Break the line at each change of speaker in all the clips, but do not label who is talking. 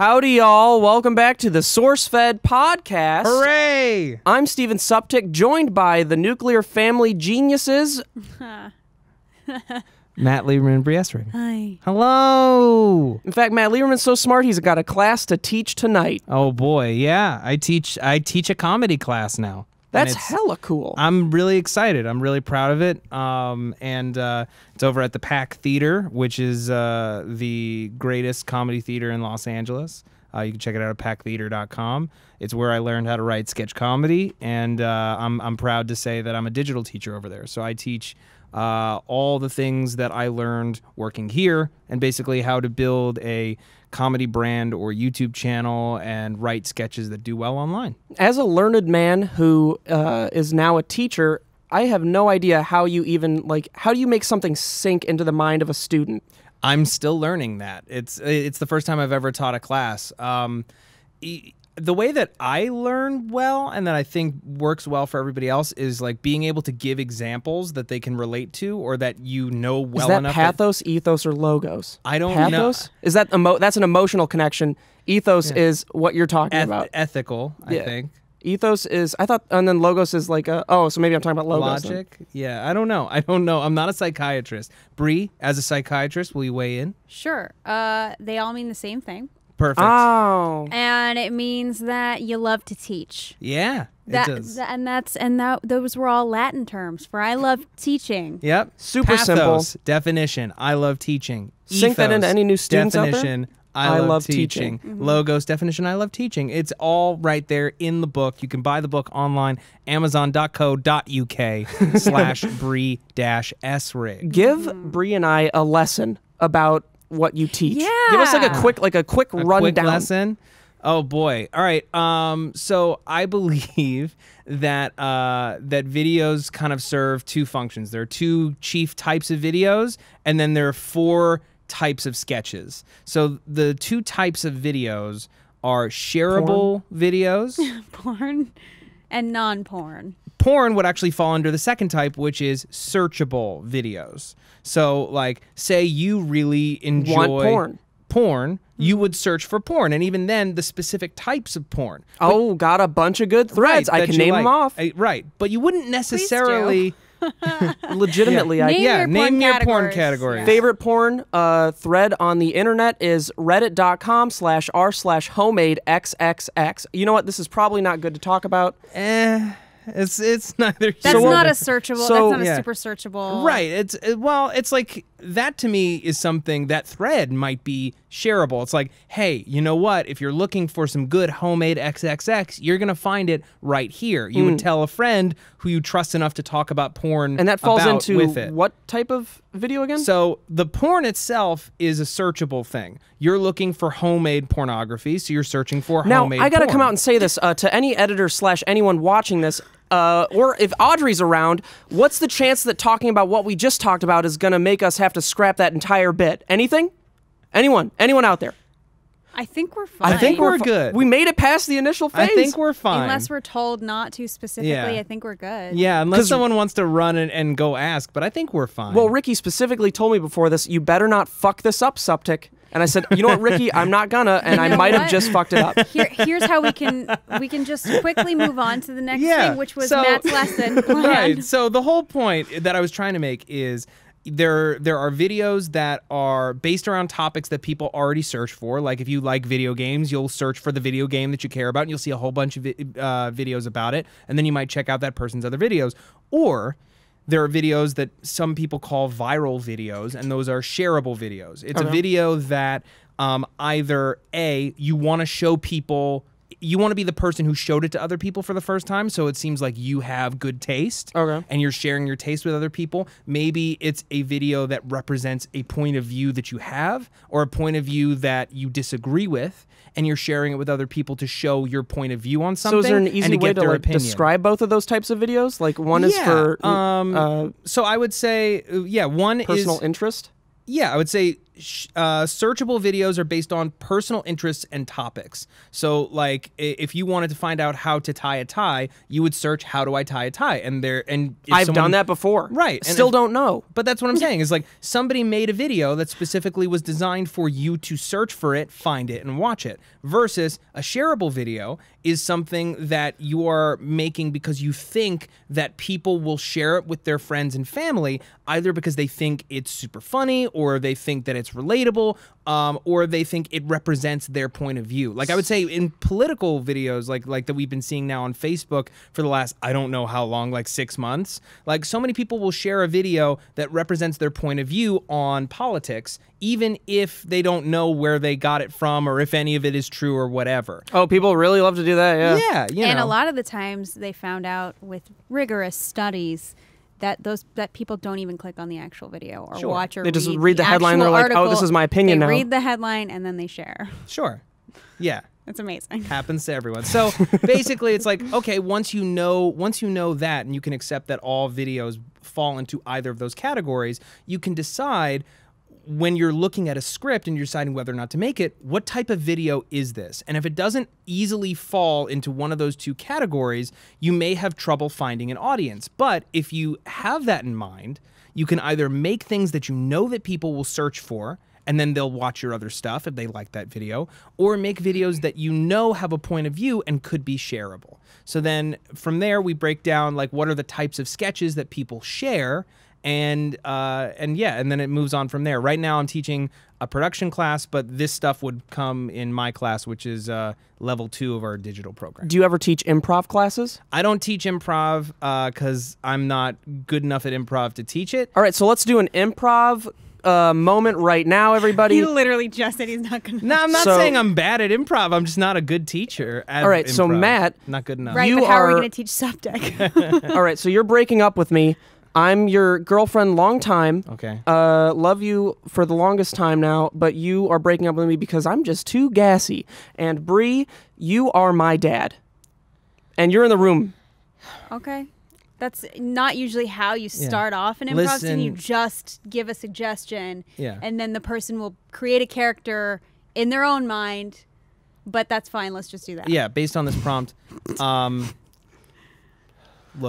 Howdy, y'all. Welcome back to the SourceFed Podcast.
Hooray!
I'm Steven Suptic, joined by the nuclear family geniuses.
Matt Lieberman, Briesring.
Hi.
Hello!
In fact, Matt Lieberman's so smart, he's got a class to teach tonight.
Oh boy, yeah. I teach a comedy class now.
That's hella cool.
I'm really excited. I'm really proud of it. It's over at the Pack Theater, which is the greatest comedy theater in Los Angeles. You can check it out at packtheater.com. It's where I learned how to write sketch comedy, and I'm proud to say that I'm a digital teacher over there. So I teach all the things that I learned working here, and basically how to build a comedy brand or YouTube channel and write sketches that do well online.
As a learned man who is now a teacher, I have no idea how you even, how do you make something sink into the mind of a student?
I'm still learning that. It's the first time I've ever taught a class. The way that I learn well and that I think works well for everybody else is like being able to give examples that they can relate to or that you know well enough.
Is that pathos, ethos, or logos?
I don't know.
Pathos? Is that that's an emotional connection. Ethos is what you're talking about.
Ethical, I think.
Ethos is, I thought, and then logos is like, so maybe I'm talking about logos.
Logic? Then. Yeah, I don't know. I'm not a psychiatrist. Bree, as a psychiatrist, will you weigh in?
Sure. They all mean the same thing.
Perfect.
Oh.
And it means that you love to teach.
Yeah, it does.
Those were all Latin terms for I love teaching.
Yep.
Super
Pathos,
simple.
Definition, I love teaching.
Sink that into any new students
definition,
out there.
I love teaching. Mm-hmm. Logos, definition, I love teaching. It's all right there in the book. You can buy the book online, amazon.co.uk/Bree-Srig.
Give Bree and I a lesson about what you teach.
Yeah.
Give us a quick rundown.
Quick lesson. Oh boy. All right. So I believe that that videos kind of serve two functions. There are two chief types of videos, and then there are four types of sketches. So the two types of videos are shareable videos,
Porn and non-porn.
Porn would actually fall under the second type, which is searchable videos. So, like, say you really enjoy porn, you would search for porn, and even then, the specific types of porn.
Oh, got a bunch of good threads.
Right,
I can name them off.
Right, but you wouldn't necessarily...
Legitimately,
Name your porn
categories.
Yeah.
Favorite porn thread on the internet is reddit.com/r/homemade xxx. You know what? This is probably not good to talk about.
It's neither.
That's not a searchable. That's not a super searchable.
Right. It's like that to me is something that thread might be shareable. It's like, hey, you know what? If you're looking for some good homemade XXX, you're gonna find it right here. You would tell a friend who you trust enough to talk about porn,
and that falls into
with it.
What type of video again?
So the porn itself is a searchable thing. You're looking for homemade pornography, so you're searching for homemade porn.
Now, I gotta come out and say this to any editor / anyone watching this, or if Audrey's around, what's the chance that talking about what we just talked about is gonna make us have to scrap that entire bit? Anything? Anyone out there?
I think we're fine.
I think we're good.
We made it past the initial phase.
I think we're fine.
Unless we're told not to specifically, I think we're good.
Yeah, unless someone wants to run and go ask, but I think we're fine.
Well, Ricky specifically told me before this, you better not fuck this up, Suptic. And I said, you know what, Ricky, I'm not gonna, and I might have just fucked it up.
Here's how we can just quickly move on to the next thing, which was Matt's lesson.
Right. So the whole point that I was trying to make is there are videos that are based around topics that people already search for. Like if you like video games, you'll search for the video game that you care about, and you'll see a whole bunch of videos about it, and then you might check out that person's other videos. Or there are videos that some people call viral videos, and those are shareable videos. It's a video that either A, you want to show people, you want to be the person who showed it to other people for the first time, so it seems like you have good taste, and you're sharing your taste with other people. Maybe it's a video that represents a point of view that you have, or a point of view that you disagree with, and you're sharing it with other people to show your point of view on something.
So is there an easy way to describe both of those types of videos? Like one is for
so I would say one
personal interest.
Yeah, I would say searchable videos are based on personal interests and topics. So, like, if you wanted to find out how to tie a tie, you would search "How do I tie a tie?" And
I've done that before.
Right.
Still don't know.
But that's what I'm saying is like somebody made a video that specifically was designed for you to search for it, find it, and watch it. Versus a shareable video is something that you are making because you think that people will share it with their friends and family, either because they think it's super funny, or they think that it's relatable, or they think it represents their point of view. Like I would say in political videos, like that we've been seeing now on Facebook for the last, I don't know how long, like 6 months, like so many people will share a video that represents their point of view on politics, even if they don't know where they got it from or if any of it is true or whatever.
Oh, people really love to do that, yeah.
Yeah, you know.
And a lot of the times they found out with rigorous studies that people don't even click on the actual video or watch or
They just read the headline and they're like, oh, this is my opinion now.
They read the headline and then they share.
Sure. Yeah.
It's amazing.
Happens to everyone. So basically it's like, okay, once you know that and you can accept that all videos fall into either of those categories, you can decide when you're looking at a script and you're deciding whether or not to make it, what type of video is this? And if it doesn't easily fall into one of those two categories, you may have trouble finding an audience. But if you have that in mind, you can either make things that you know that people will search for, and then they'll watch your other stuff if they like that video, or make videos that you know have a point of view and could be shareable. So then from there, we break down like what are the types of sketches that people share, and then it moves on from there. Right now I'm teaching a production class, but this stuff would come in my class, which is level 2 of our digital program.
Do you ever teach improv classes?
I don't teach improv because I'm not good enough at improv to teach it.
All right, so let's do an improv moment right now, everybody.
He literally just said he's not going to.
No, I'm not saying I'm bad at improv. I'm just not a good teacher at
All right,
improv.
so Matt.
Not good enough.
Right, but how are we going to teach subdeck?
All right, so you're breaking up with me. I'm your girlfriend long time.
Okay.
Love you for the longest time now, but you are breaking up with me because I'm just too gassy. And Bree, you are my dad. And you're in the room.
Okay. That's not usually how you start off an improv scene. You just give a suggestion, and then the person will create a character in their own mind, but that's fine. Let's just do that.
Yeah, based on this prompt. Look,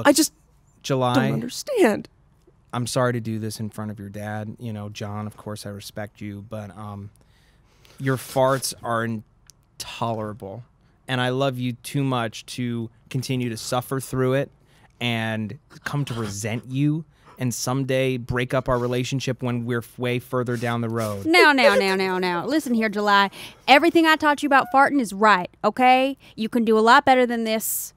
I just
July.
don't understand.
I'm sorry to do this in front of your dad. You know, John, of course I respect you, but your farts are intolerable, and I love you too much to continue to suffer through it and come to resent you and someday break up our relationship when we're way further down the road.
Now. Listen here, July. Everything I taught you about farting is right, okay? You can do a lot better than this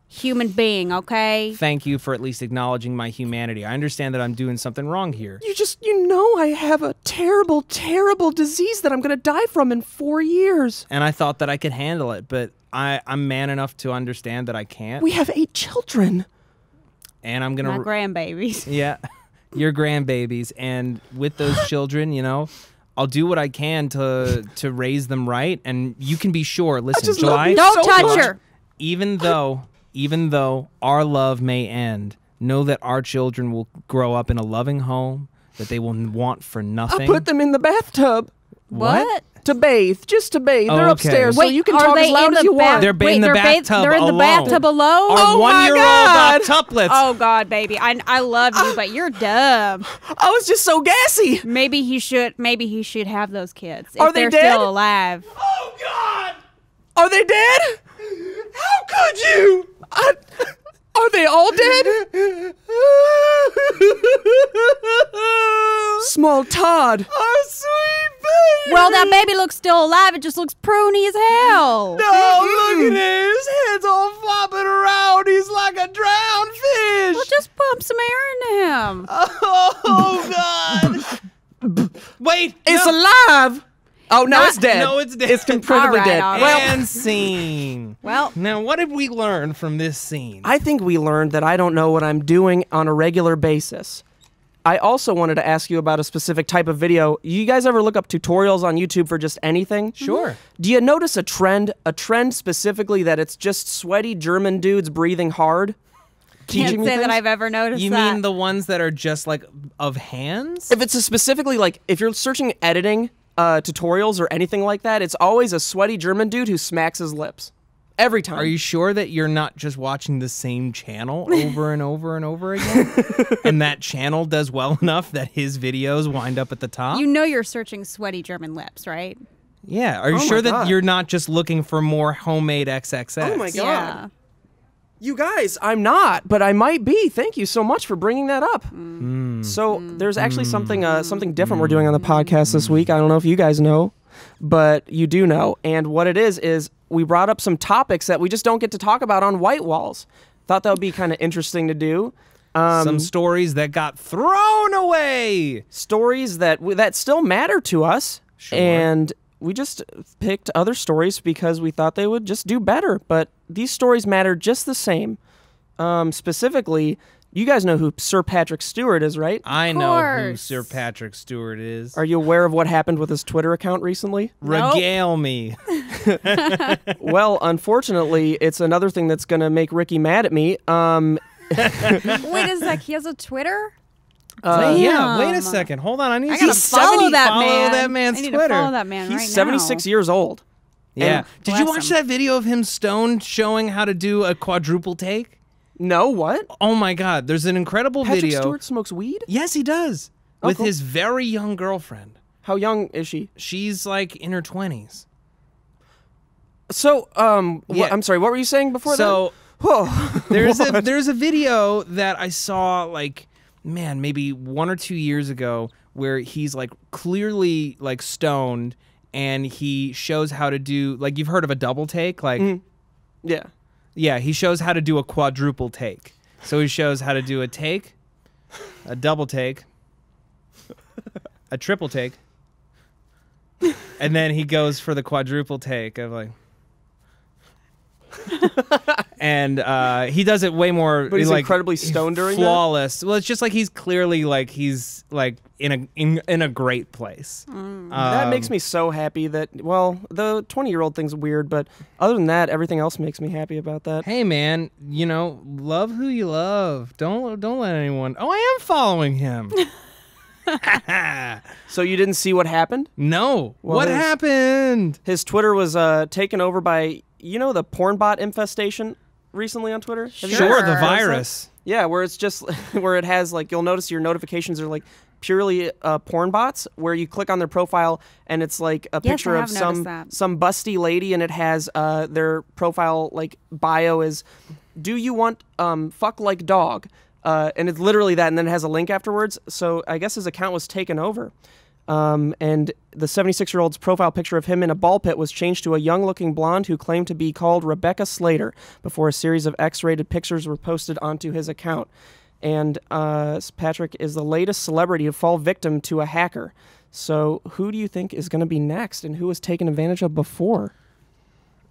human being, okay?
Thank you for at least acknowledging my humanity. I understand that I'm doing something wrong here.
You know I have a terrible, terrible disease that I'm going to die from in 4 years.
And I thought that I could handle it, but I'm man enough to understand that I can't.
We have 8 children.
And I'm going to...
My grandbabies.
Yeah, your grandbabies. And with those children, you know, I'll do what I can to raise them right. And you can be sure, listen, July...
Don't touch her!
Even though our love may end, know that our children will grow up in a loving home that they will want for nothing.
I put them in the bathtub.
What?
To bathe, just to bathe. They're
Okay.
upstairs,
Wait,
so you can
are
talk
they
as loud
in
as
the
you want.
They're in the bathtub
They're in the
alone.
bathtub alone?
Our
Oh my
1-year-old
God.
octuplets.
Oh, God, baby. I love you, but you're dumb.
I was just so gassy.
Maybe he should have those kids.
Are
if
they
they're
dead?
still alive.
Oh, God. Are they dead? How could you? Are they all dead? Small Todd. Our sweet baby.
Well, that baby looks still alive. It just looks pruny as hell.
No, look at it. His head's all flopping around. He's like a drowned fish.
Well, just pump some air into him.
Oh, God.
Wait,
It's
no.
alive. Oh, no, it's dead.
No, it's dead.
It's completely
All right,
dead.
all right.
Well,
And scene.
Well,
Now, what did we learn from this scene?
I think we learned that I don't know what I'm doing on a regular basis. I also wanted to ask you about a specific type of video. You guys ever look up tutorials on YouTube for just anything?
Sure.
Do you notice a trend? A trend specifically that it's just sweaty German dudes breathing hard?
Can't say that I've ever noticed
You
that.
mean the ones that are just like of hands?
If it's specifically like if you're searching editing tutorials or anything like that, it's always a sweaty German dude who smacks his lips. Every time.
Are you sure that you're not just watching the same channel over and over and over again? And that channel does well enough that his videos wind up at the top?
You know you're searching sweaty German lips, right?
Yeah. Are you sure that you're not just looking for more homemade XXX?
Oh my God.
Yeah.
You guys, I'm not, but I might be. Thank you so much for bringing that up. So there's actually something different we're doing on the podcast this week. I don't know if you guys know, but you do know. And what it is we brought up some topics that we just don't get to talk about on White Walls. Thought that would be kind of interesting to do.
Some stories that got thrown away.
Stories that still matter to us.
Sure.
And we just picked other stories because we thought they would just do better. But these stories matter just the same. Specifically, you guys know who Sir Patrick Stewart is, right?
I know who Sir Patrick Stewart is.
Are you aware of what happened with his Twitter account recently?
Nope.
Regale me.
Well, unfortunately, it's another thing that's going to make Ricky mad at me.
Wait a sec. He has a Twitter?
Yeah, wait a second. Hold on. I need
to follow that
follow
man.
that man's
I need
Twitter.
to follow that man
He's
right
76
now.
years old.
Yeah.
And
Did you
bless
watch
him.
that video of him stoned showing how to do a quadruple take?
No, what?
Oh my God. There's an incredible
Patrick
video.
Stewart smokes weed?
Yes, he does. With
cool.
his very young girlfriend.
How young is she?
She's like in her 20s.
So,
Yeah.
I'm sorry, what were you saying before
So
that? Oh,
there's a video that I saw like, man, maybe 1 or 2 years ago where he's like clearly like stoned and he shows how to do, like, you've heard of a double take? Like,
Yeah.
yeah, he shows how to do a quadruple take. So he shows how to do a take, a double take, a triple take, and then he goes for the quadruple take of like, and he does it way more.
But he's
like,
incredibly stoned during that?
flawless. Well, it's just like he's clearly like he's like in a great place.
That makes me so happy that, well, the 20-year-old thing's weird, but other than that, everything else makes me happy about that.
Hey man, you know, love who you love. Don't let anyone. Oh, I am following him.
So you didn't see what happened?
No.
Well,
What happened?
His Twitter was taken over by, the porn bot infestation recently on Twitter? Have you
Sure,
guys
the
noticed that?
virus.
Yeah, where it's just, where it has, like, you'll notice your notifications are, like, purely porn bots, where you click on their profile and it's, like, a
Yes,
picture
I
of
have noticed that.
some busty lady, and it has their profile, like, bio is, do you want fuck like dog? And it's literally that, and then it has a link afterwards. So I guess his account was taken over. And the 76-year-old's profile picture of him in a ball pit was changed to a young-looking blonde who claimed to be called Rebecca Slater before a series of X-rated pictures were posted onto his account. And Patrick is the latest celebrity to fall victim to a hacker. So who do you think is going to be next, and who was taken advantage of before?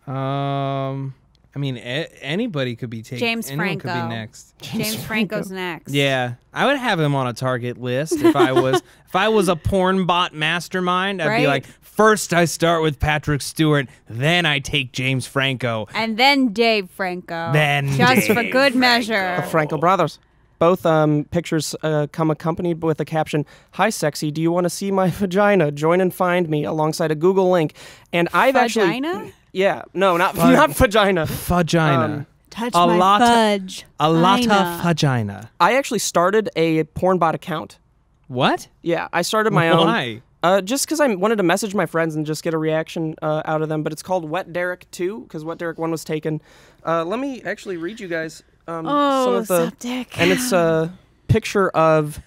I mean, anybody could be taken.
James
anyone
Franco.
could be next.
James Franco's next.
Yeah, I would have him on a target list if I was a porn bot mastermind. I'd be
Right?
like, first I start with Patrick Stewart, then I take James Franco.
And then Dave Franco.
Then
Just for
Dave
good measure.
Franco brothers. Both pictures come accompanied with a caption, "Hi, sexy, do you want to see my vagina? Join and find me," alongside a Google link. And I've actually...
Vagina?
Yeah, no, not vagina.
Vagina.
Touch
A
my
lot-
fudge.
A lot of
Vagina.
vagina.
I actually started a porn bot account.
What?
Yeah, I started my own.
Why?
Just because I wanted to message my friends and just get a reaction out of them. But it's called Wet Derek 2, because Wet Derek 1 was taken. Let me actually read you guys some of the...
sup, dick.
And it's a picture of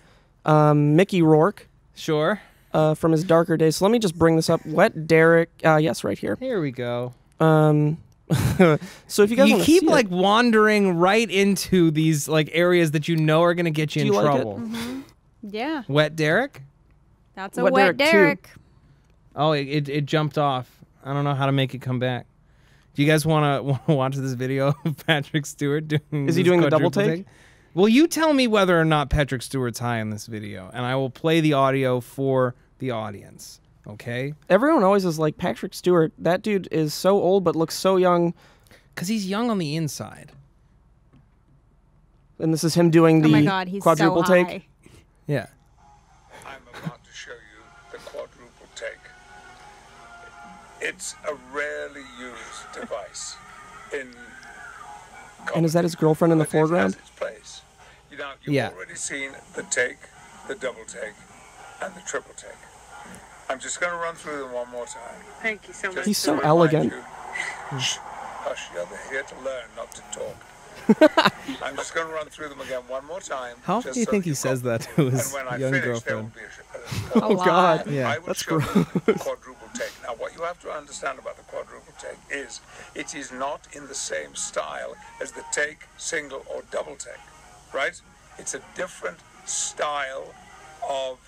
Mickey Rourke
Sure.
from his darker days. So let me just bring this up. Wet Derek... yes, right here.
Here we go.
So if you guys
You
want to
keep
see
like
it,
wandering right into these like areas that you know are going to get you
Do
in
you like it?
trouble.
Yeah,
Wet Derek?
that's a
Wet
wet
Derek
Derek.
Oh, it jumped off. I don't know how to make it come back. Do you guys want to watch this video of Patrick Stewart doing?
Is he
this
doing the double
quadruple
take?
Well, you tell me whether or not Patrick Stewart's high in this video, and I will play the audio for the audience. Okay?
everyone always is like, Patrick Stewart, that dude is so old but looks so young.
Because he's young on the inside.
And this is him doing the
oh my God, he's
quadruple
so
take.
high.
Yeah.
I'm about to show you the quadruple take. It's a rarely used device in comedy.
And is that his girlfriend in the
But
foreground?
It has its place. You've already seen the take, the double take, and the triple take. I'm just going to run through them one more time.
Thank you so much.
He's so elegant.
Shh, hush, you're here to learn, not to talk. I'm just going to run through them again one more time.
How often do you think he says that to his young girlfriend?
Oh, God.
Yeah,
I will
that's
show you
gross.
the quadruple take. Now, what you have to understand about the quadruple take is it is not in the same style as the take, single, or double take, right? It's a different style of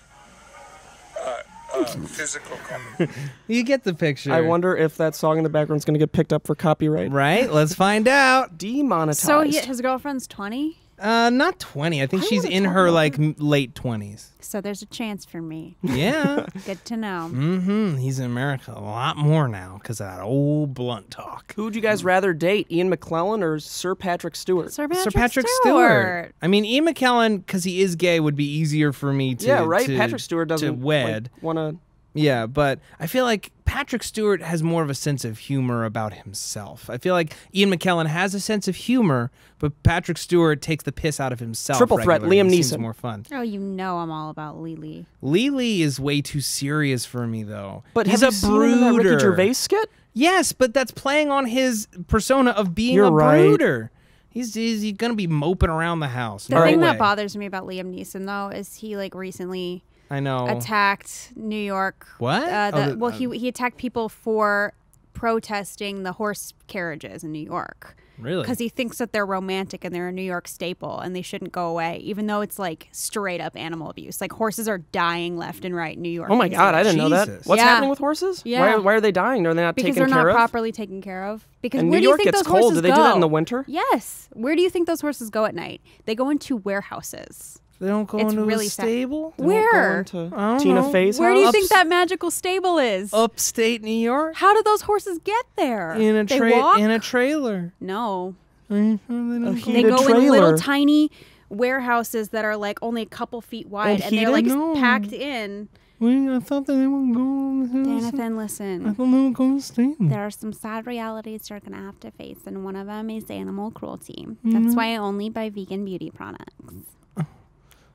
physical comedy.
You get the picture.
I wonder if that song in the background is going to get picked up for copyright.
Right? Let's find out.
Demonetized.
So his girlfriend's 20?
Not 20. I think she's in her like late 20s.
So there's a chance for me.
Yeah.
Good to know.
Mm-hmm. He's in America a lot more now because of that old blunt talk.
Who would you guys rather date, Ian McKellen or Sir Patrick Stewart?
Sir
Sir Patrick Stewart. I mean, Ian McKellen, because he is gay, would be easier for me to
Yeah, right?
to-
Patrick Stewart doesn't
to wed.
want to...
Yeah, but I feel like Patrick Stewart has more of a sense of humor about himself. I feel like Ian McKellen has a sense of humor, but Patrick Stewart takes the piss out of himself.
Triple threat,
regularly.
Liam
It seems
Neeson.
more fun.
Oh, you know I'm all about Lily.
Lily is way too serious for me, though.
But
he's
have
a
you seen him in that
brooder.
Ricky Gervais skit?
Yes, but that's playing on his persona of being
You're
a
right.
brooder. He's going to be moping around the house.
The
No
thing
way.
that bothers me about Liam Neeson, though, is he like recently
I know.
attacked New York.
What?
He attacked people for protesting the horse carriages in New York.
Really?
Because he thinks that they're romantic and they're a New York staple and they shouldn't go away, even though it's like straight up animal abuse. Like horses are dying left and right in New York.
Oh my God, I didn't know that.
Jesus.
What's
Yeah.
happening with horses?
Yeah.
Why are they dying? Are they not
because
taken
they're
care
not
of?
properly taken care of. Because
And
where
New
do you
York
think
gets
those
cold.
horses
Do they
go?
do that in the winter?
Yes. Where do you think those horses go at night? They go into warehouses.
They don't go
It's
into
really
a
sad.
stable?
They won't
Where?
go into
I don't
Tina
know.
Fey's
Where do you
house?
think that magical stable is?
Upstate New York?
How do those horses get there?
In a
they walk?
in a trailer.
No.
They
They
heated
go
trailer.
in little tiny warehouses that are like only a couple feet wide, and they're like
heated? No.
packed in.
I thought that they would go.
Jonathan,
I
listen.
thought they would go to the stable.
There are some sad realities you're going to have to face, and one of them is animal cruelty. That's why I only buy vegan beauty products.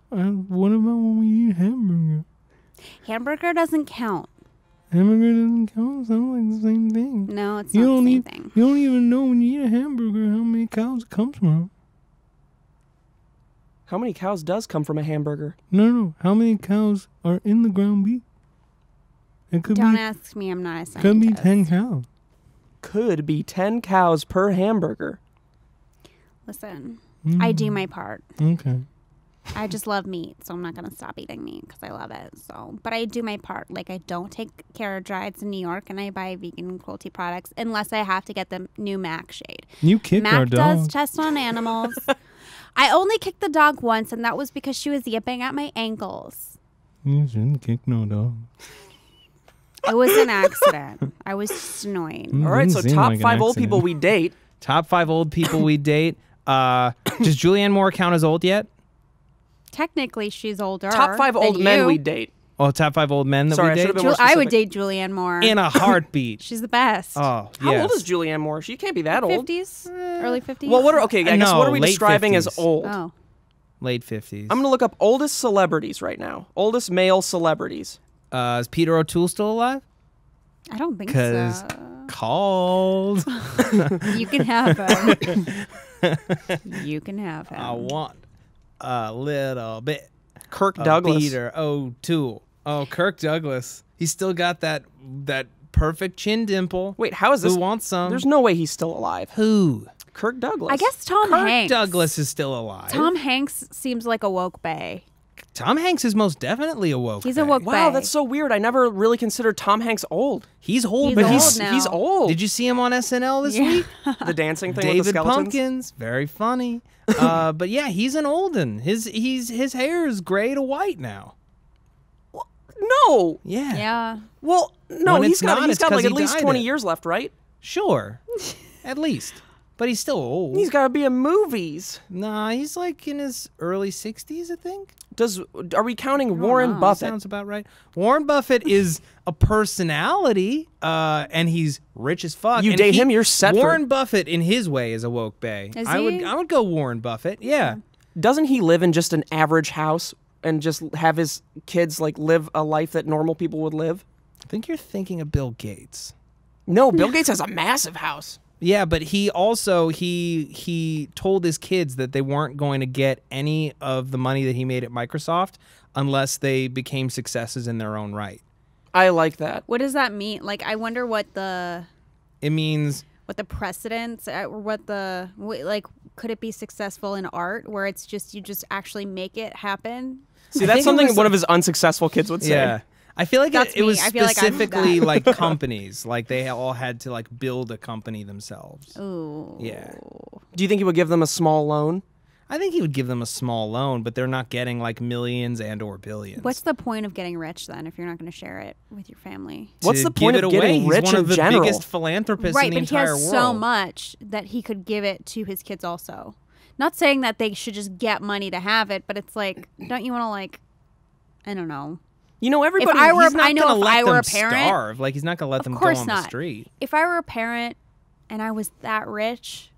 What about when we eat hamburger?
Hamburger doesn't count.
Hamburger doesn't count. It sounds like the same thing.
No, it's
You
not
don't
the same
eat-
thing.
You don't even know when you eat a hamburger how many cows it comes from.
How many cows does come from a hamburger?
No. How many cows are in the ground beef? It could
Don't
be.
ask me. I'm not a scientist.
Could be 10 cows.
Could be 10 cows per hamburger.
Listen, I do my part.
Okay.
I just love meat, so I'm not going to stop eating meat because I love it. So, but I do my part. Like, I don't take carriage rides in New York, and I buy vegan cruelty products unless I have to get the new Mac shade.
You kicked our
Mac does
dog.
tests on animals. I only kicked the dog once, and that was because she was yipping at my ankles.
You shouldn't kick no dog.
It was an accident. I was just annoying.
All right, so
Didn't seem
top
like an
5 old
accident.
people we date.
Top 5 old people we date. Does Julianne Moore count as old yet?
Technically, she's older.
Top 5
than
old men
you.
we date.
Oh, top 5 old men that
Sorry, I
we
should have
date?
been more
I would
specific.
date Julianne Moore.
In a heartbeat.
She's the best.
Oh,
How
yes.
old is Julianne Moore? She can't be that old.
50s? Early 50s?
Well, okay, I guess
No,
what are we
late
describing
50s.
as old?
Oh.
Late 50s.
I'm going to look up oldest celebrities right now. Oldest male celebrities.
Is Peter O'Toole still alive?
I don't think
Because
so.
called.
You can have him. You can have him.
I want a little bit.
Kirk Douglas.
Peter O'Toole. Oh, Kirk Douglas. He's still got that perfect chin dimple.
Wait, how is this?
Who wants some?
There's no way he's still alive.
Who?
Kirk Douglas.
I guess Tom
Kirk
Hanks.
Douglas is still alive.
Tom Hanks seems like a woke bae.
Tom Hanks is most definitely a woke.
He's a
bae.
woke
Wow,
bae.
that's so weird. I never really considered Tom Hanks old.
He's old,
He's
but
old
he's
now.
He's old.
Did you see him on SNL this
Yeah.
week?
The dancing thing with the
David
skeletons?
Pumpkins, very funny. But yeah, he's an olden. His hair is gray to white now.
No.
Yeah.
Yeah.
Well, no,
When
he's
it's
got
not,
he's
it's
got
'cause
like at
he
least
dyed
20
it.
years left, right?
Sure. At least. But he's still old.
He's got to be in movies.
Nah, he's like in his early 60s, I think.
Are we counting Warren Buffett?
Sounds about right. Warren Buffett is a personality, and he's rich as fuck.
You date him, you're set for...
Warren Buffett, in his way, is a woke bae.
Is
I
he?
would go Warren Buffett, yeah.
Doesn't he live in just an average house and just have his kids like live a life that normal people would live?
I think you're thinking of Bill Gates.
No, Bill Gates has a massive house.
Yeah, but he also he told his kids that they weren't going to get any of the money that he made at Microsoft unless they became successes in their own right.
I like that.
What does that mean? Like, I wonder what the precedents or could it be successful in art where it's just you just actually make it happen?
See, that's something one of his unsuccessful kids would say.
Yeah. I feel like it was
I feel
specifically like companies. Like they all had to like build a company themselves.
Ooh.
Yeah.
Do you think he would give them a small loan?
I think he would give them a small loan, but they're not getting like millions and or billions.
What's the point of getting rich then if you're not going to share it with your family?
What's the point of getting rich in general?
He's one of the biggest philanthropists in the entire world.
Right, but he has so much that he could give it to his kids also. Not saying that they should just get money to have it, but it's like, don't you want to like, I don't know.
You know, everybody.
If I were,
he's not
I know
gonna
if
let
I were
them
a parent,
starve. Like he's not going to let them go on the street.
If I were a parent and I was that rich,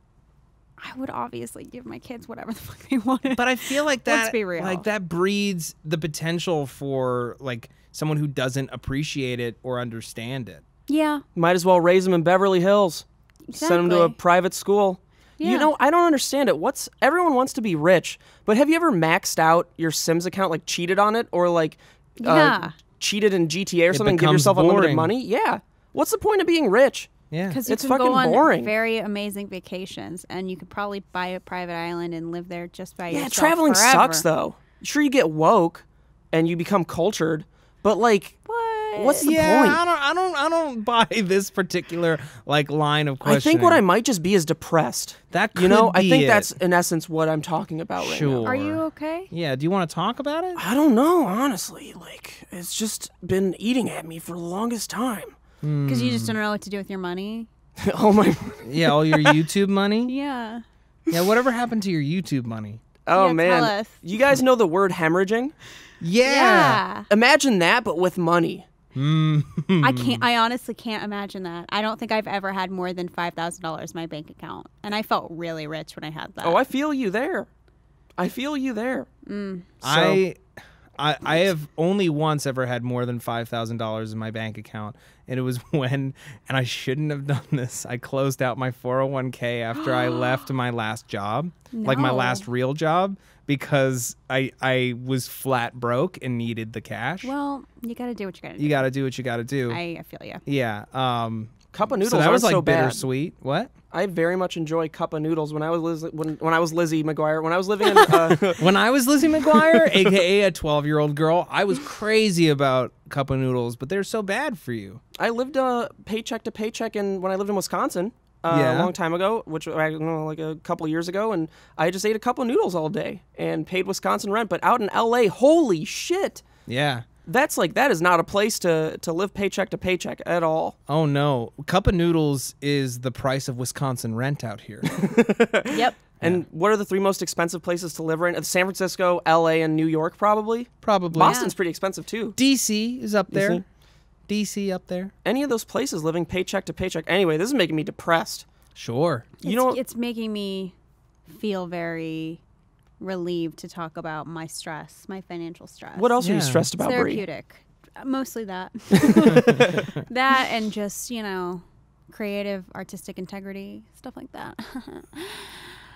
I would obviously give my kids whatever the fuck they wanted.
But I feel like that,
Let's be real.
like that breeds the potential for like someone who doesn't appreciate it or understand it.
Yeah.
Might as well raise them in Beverly Hills.
Exactly.
Send them to a private school.
Yeah.
You know, I don't understand it. Everyone wants to be rich, but have you ever maxed out your Sims account, like cheated on it, or like cheated in GTA or something, and give yourself unlimited money? Yeah. What's the point of being rich?
Yeah.
Because you
it's
can
fucking
go on
boring.
very amazing vacations, and you could probably buy a private island and live there just by yourself.
Yeah, traveling
forever.
sucks though. Sure, you get woke and you become cultured, but like, what's the point?
I don't buy this particular like line of questioning.
I think what I might just be is depressed.
That could
I think
be
that's in essence what I'm talking about right now.
Are you okay?
Yeah. Do you want to talk about it?
I don't know, honestly. Like, it's just been eating at me for the longest time.
Because you just don't know what to do with your money.
Oh my.
Yeah, all your YouTube money.
Yeah.
Yeah. Whatever happened to your YouTube money?
Oh
Yeah,
man.
tell us.
You guys know the word hemorrhaging?
Yeah.
Imagine that, but with money.
I honestly can't imagine that. I don't think I've ever had more than $5,000 in my bank account, and I felt really rich when I had that.
Oh, I feel you there. I feel you there.
I have only once ever had more than $5,000 in my bank account, and it was when, and I shouldn't have done this, I closed out my 401k after I left my last job, like my last real job, because I was flat broke and needed the cash.
Well, you got to do what you got to do.
You got to do what you got to do.
I feel you.
Yeah.
Cup of noodles
so that was like
so bad.
bittersweet. What?
I very much enjoy cup of noodles. When I was when I was Lizzie McGuire, when I was living in
when I was Lizzie McGuire, aka a 12-year-old girl, I was crazy about cup of noodles, but they're so bad for you.
I lived paycheck to paycheck when I lived in Wisconsin a long time ago, which I don't know, like a couple of years ago, and I just ate a couple of noodles all day and paid Wisconsin rent. But out in LA, holy shit.
Yeah.
That is not a place to live paycheck to paycheck at all.
Oh no, cup of noodles is the price of Wisconsin rent out here.
Yep.
And what are the 3 most expensive places to live in? San Francisco, LA, and New York, probably. Boston's pretty expensive too.
DC is up there. DC up there.
Any of those places living paycheck to paycheck. Anyway, this is making me depressed.
Sure.
It's making me feel very relieved to talk about my stress, my financial stress.
What else are you stressed about, Brie?
Therapeutic. Mostly that. That and just, creative, artistic integrity, stuff like that.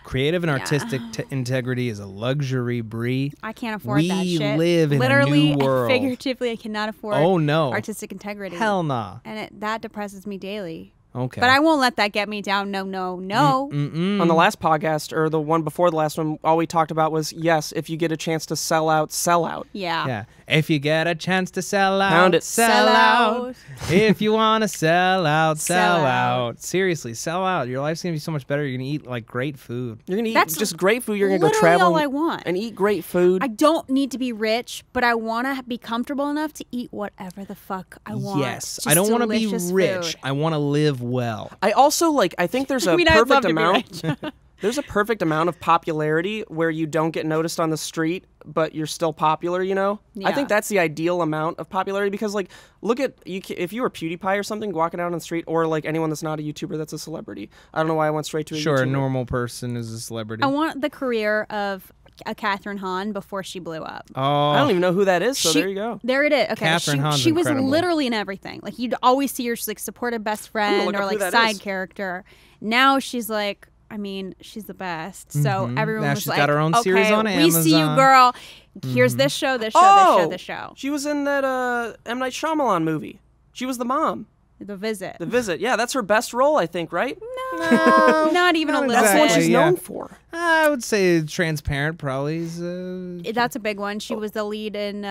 Creative and artistic integrity is a luxury, Brie.
I can't afford that shit.
We live in
Literally
a new world.
And figuratively, I cannot afford artistic integrity.
Hell nah.
And that depresses me daily.
Okay.
But I won't let that get me down. No.
On the last podcast, or the one before the last one, all we talked about was, yes, if you get a chance to sell out, sell out.
Yeah.
Yeah. If you get a chance to sell out,
Pound it.
sell out. If you want to sell out,
Sell
sell
out.
out. Seriously, sell out. Your life's going to be so much better. You're going to eat like great food.
You're going to eat
That's
just great food. You're going to go
literally
travel
all I want.
and eat great food.
I don't need to be rich, but I want to be comfortable enough to eat whatever the fuck I want.
Yes.
Just
I don't want to be
delicious
rich.
food.
I want to live well.
I also I think there's a
I mean, I'd love
perfect
to be
amount.
rich.
There's a perfect amount of popularity where you don't get noticed on the street, but you're still popular, you know? I think
Yeah.
that's the ideal amount of popularity because, look at, if you were PewDiePie or something walking out on the street, or, anyone that's not a YouTuber that's a celebrity. I don't know why I went straight to a
Sure,
YouTuber.
a normal person is a celebrity.
I want the career of a Catherine Hahn before she blew up.
I don't even know who that is, so there you go.
There it is. Okay,
Catherine Hahn's
she was
incredible.
literally in everything. Like, you'd always see her, she's supportive best friend
look
or
up who that
side
is.
character. Now she's she's the best. So everyone
Now
was
she's got her own
okay,
series on
we see you,
Amazon.
girl. Here's this show, this show,
Oh!
this show, this show.
She was in that M. Night Shyamalan movie. She was the mom.
The Visit.
The Visit. Yeah, that's her best role, I think, right?
No, not even
not
a little
That's the one
exactly.
she's
bit.
known for.
I would say Transparent probably is.
That's a big one. She was the lead in,